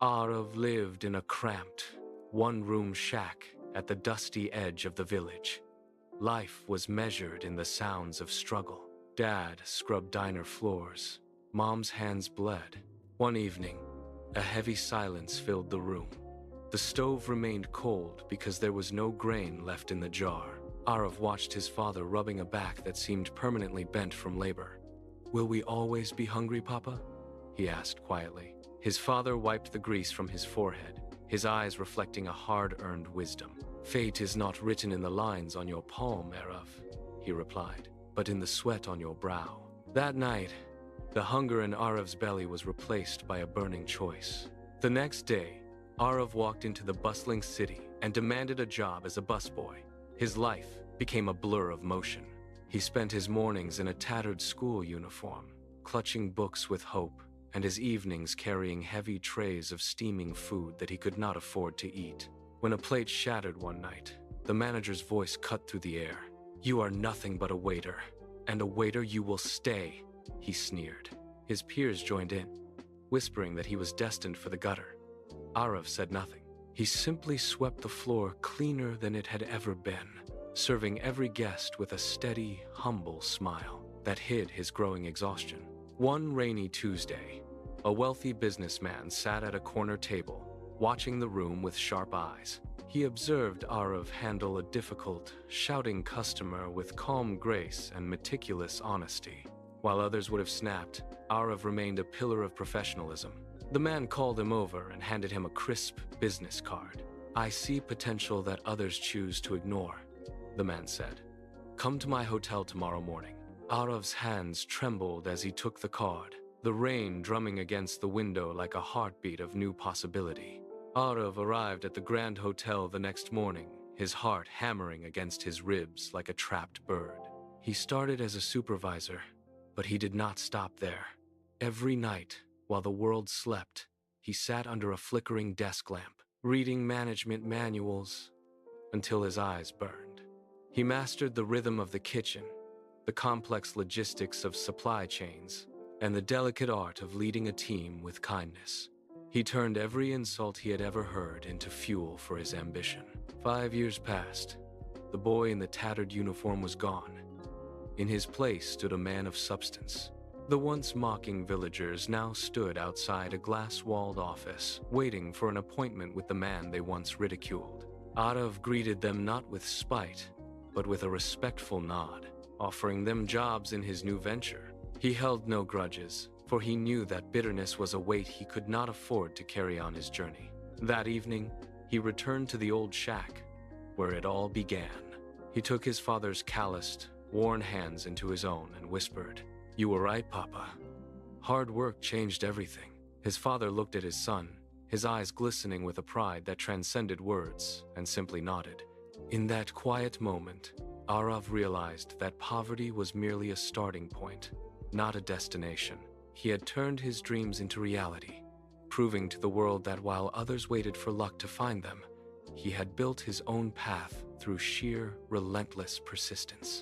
Aarav lived in a cramped, one-room shack at the dusty edge of the village. Life was measured in the sounds of struggle. Dad scrubbed diner floors. Mom's hands bled. One evening, a heavy silence filled the room. The stove remained cold because there was no grain left in the jar. Aarav watched his father rubbing a back that seemed permanently bent from labor. "Will we always be hungry, Papa?" he asked quietly. His father wiped the grease from his forehead, his eyes reflecting a hard-earned wisdom. "Fate is not written in the lines on your palm, Aarav," he replied, "but in the sweat on your brow." That night, the hunger in Aarav's belly was replaced by a burning choice. The next day, Aarav walked into the bustling city and demanded a job as a busboy. His life became a blur of motion. He spent his mornings in a tattered school uniform, clutching books with hope, and his evenings carrying heavy trays of steaming food that he could not afford to eat. When a plate shattered one night, the manager's voice cut through the air. "You are nothing but a waiter, and a waiter you will stay," he sneered. His peers joined in, whispering that he was destined for the gutter. Aarav said nothing. He simply swept the floor cleaner than it had ever been, serving every guest with a steady, humble smile that hid his growing exhaustion. One rainy Tuesday, a wealthy businessman sat at a corner table, watching the room with sharp eyes. He observed Aarav handle a difficult, shouting customer with calm grace and meticulous honesty. While others would have snapped, Aarav remained a pillar of professionalism. The man called him over and handed him a crisp business card. "I see potential that others choose to ignore," the man said. "Come to my hotel tomorrow morning." Aarav's hands trembled as he took the card, the rain drumming against the window like a heartbeat of new possibility. Aarav arrived at the Grand Hotel the next morning, his heart hammering against his ribs like a trapped bird. He started as a supervisor, but he did not stop there. Every night, while the world slept, he sat under a flickering desk lamp, reading management manuals until his eyes burned. He mastered the rhythm of the kitchen, the complex logistics of supply chains, and the delicate art of leading a team with kindness. He turned every insult he had ever heard into fuel for his ambition. 5 years passed. The boy in the tattered uniform was gone. In his place stood a man of substance. The once mocking villagers now stood outside a glass-walled office, waiting for an appointment with the man they once ridiculed. Aarav greeted them not with spite, but with a respectful nod, offering them jobs in his new venture. He held no grudges, for he knew that bitterness was a weight he could not afford to carry on his journey. That evening, he returned to the old shack, where it all began. He took his father's calloused, worn hands into his own and whispered, "You were right, Papa. Hard work changed everything." His father looked at his son, his eyes glistening with a pride that transcended words, and simply nodded. In that quiet moment, Aarav realized that poverty was merely a starting point, not a destination. He had turned his dreams into reality, proving to the world that while others waited for luck to find them, he had built his own path through sheer, relentless persistence.